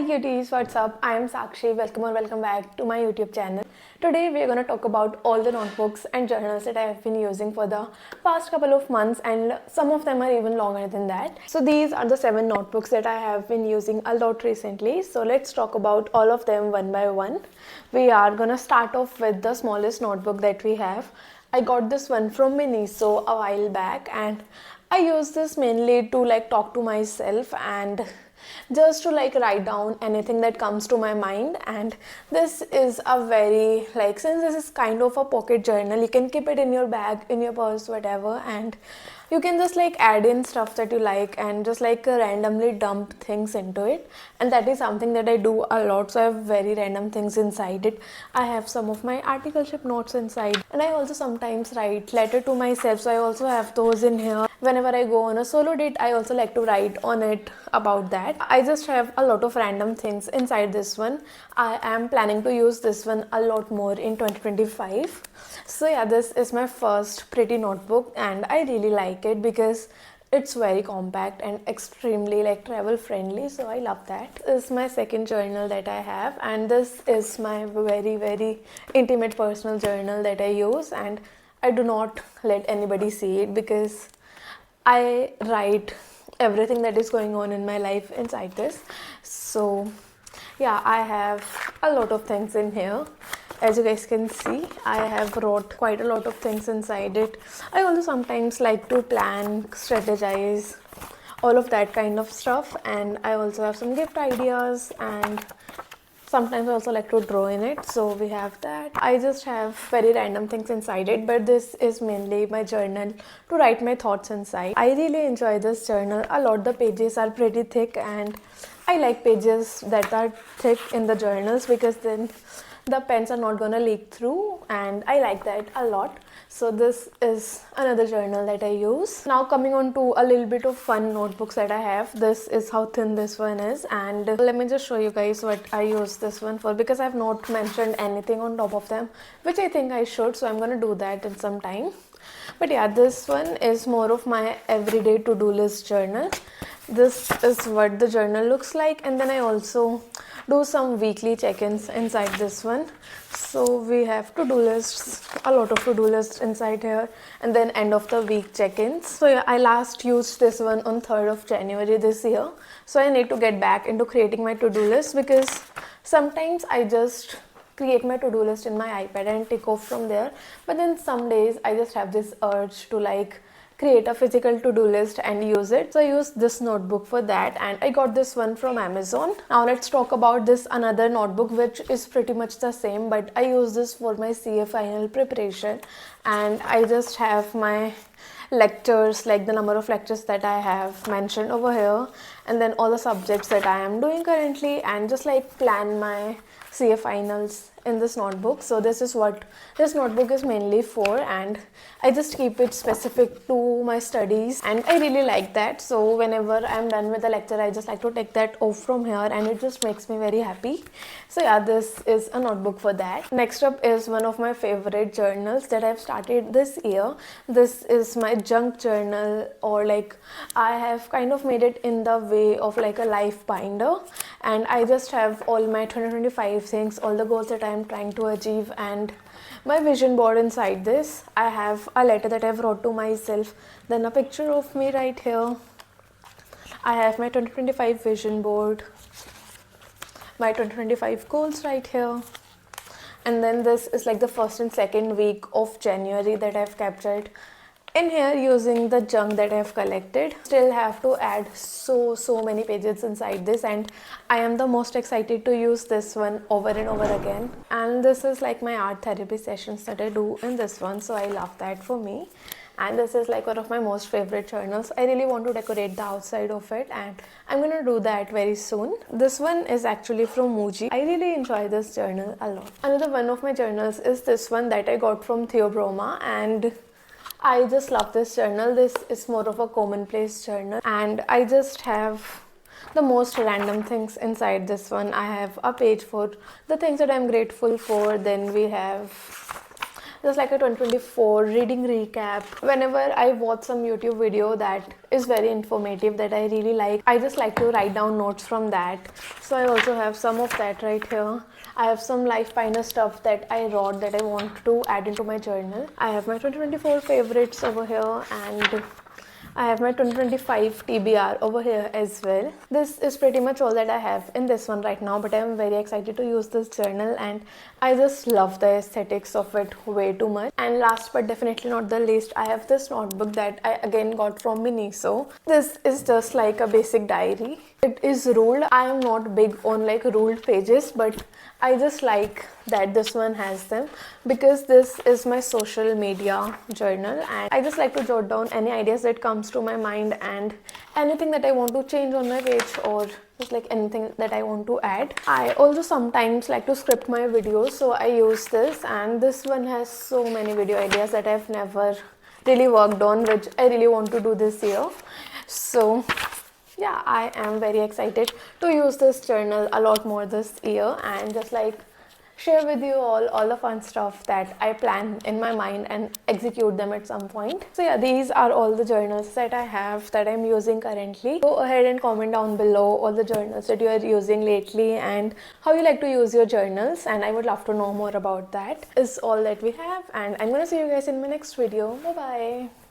cuties, what's up? I am Sakshi. Welcome or welcome back to my YouTube channel. Today we are going to talk about all the notebooks and journals that I have been using for the past couple of months, and some of them are even longer than that. So these are the 7 notebooks that I have been using a lot recently. So let's talk about all of them one by one. We are going to start off with the smallest notebook that we have. I got this one from Miniso a while back, and I use this mainly to talk to myself and just to write down anything that comes to my mind. And this is a very since this is kind of a pocket journal, you can keep it in your bag, in your purse, whatever, and you can just add in stuff that you like and just randomly dump things into it. And that is something that I do a lot. So I have very random things inside it. I have some of my articleship notes inside, and I also sometimes write letter to myself, so I also have those in here. Whenever I go on a solo date, I also like to write on it about that. I just have a lot of random things inside this one. I am planning to use this one a lot more in 2025. So yeah, this is my first pretty notebook, and I really like it because it's very compact and extremely travel friendly, so I love that. This is my second journal that I have, and this is my very intimate personal journal that I use, and I do not let anybody see it because I write everything that is going on in my life inside this. So yeah, I have a lot of things in here. As you guys can see, I have wrote quite a lot of things inside it. I also sometimes like to plan, strategize, all of that kind of stuff, and I also have some gift ideas, and sometimes I also like to draw in it. So we have that. I just have very random things inside it, but this is mainly my journal to write my thoughts inside. I really enjoy this journal a lot. The pages are pretty thick, and I like pages that are thick in the journals because then the pens are not gonna leak through, and I like that a lot. So this is another journal that I use. Now coming on to a little bit of fun notebooks that I have. This is how thin this one is, and let me just show you guys what I use this one for, because I have not mentioned anything on top of them, which I think I should, so I'm gonna do that in some time. But yeah, this one is more of my everyday to-do list journal. This is what the journal looks like, and then I also do some weekly check-ins inside this one. So we have to-do lists, a lot of to-do lists inside here, and then end of the week check-ins. So yeah, I last used this one on 3rd of January this year. So I need to get back into creating my to-do list, because sometimes I just create my to-do list in my iPad and tick off from there, but then some days I just have this urge to create a physical to-do list and use it. So I use this notebook for that, and I got this one from Amazon. Now let's talk about this another notebook, which is pretty much the same, but I use this for my CA final preparation, and I just have my lectures, the number of lectures that I have mentioned over here, and then all the subjects that I am doing currently, and just plan my CA finals in this notebook. So this is what this notebook is mainly for, and I just keep it specific to my studies, and I really like that. So whenever I'm done with the lecture, I just like to take that off from here, and it just makes me very happy. So yeah, this is a notebook for that. Next up is one of my favorite journals that I've started this year. This is my junk journal, or I have kind of made it in the way of a life binder, and I just have all my 2025 things, all the goals that I'm trying to achieve, and my vision board inside this. I have a letter that I've wrote to myself, then a picture of me right here. I have my 2025 vision board, my 2025 goals right here, and then this is the first and second week of January that I've captured in here using the junk that I have collected. Still have to add so many pages inside this, and I am the most excited to use this one over and over again. And this is my art therapy sessions that I do in this one, so I love that for me. And this is one of my most favorite journals. I really want to decorate the outside of it, and I'm gonna do that very soon. This one is actually from Muji. I really enjoy this journal a lot. Another one of my journals is this one that I got from Theobroma, and I just love this journal. This is more of a commonplace journal, and I just have the most random things inside this one. I have a page for the things that I'm grateful for, then we have just like a 2024 reading recap. Whenever I watch some YouTube video that is very informative, that I really like, I just like to write down notes from that. So I also have some of that right here. I have some life pioneer stuff that I wrote that I want to add into my journal. I have my 2024 favorites over here, and I have my 2025 TBR over here as well. This is pretty much all that I have in this one right now, but I am very excited to use this journal and I just love the aesthetics of it way too much. And last but definitely not the least, I have this notebook that I again got from Miniso. This is just like a basic diary. It is ruled. I am not big on like ruled pages, but I just like that this one has them because this is my social media journal and I just like to jot down any ideas that comes to my mind and anything that I want to change on my page or just like anything that I want to add. I also sometimes like to script my videos, so I use this, and this one has so many video ideas that I've never really worked on, which I really want to do this year. So yeah, I am very excited to use this journal a lot more this year and just like share with you all the fun stuff that I plan in my mind and execute them at some point. So yeah, these are all the journals that I have that I'm using currently. Go ahead and comment down below all the journals that you are using lately and how you like to use your journals, and I would love to know more about that. Is all that we have, and I'm gonna see you guys in my next video. Bye bye.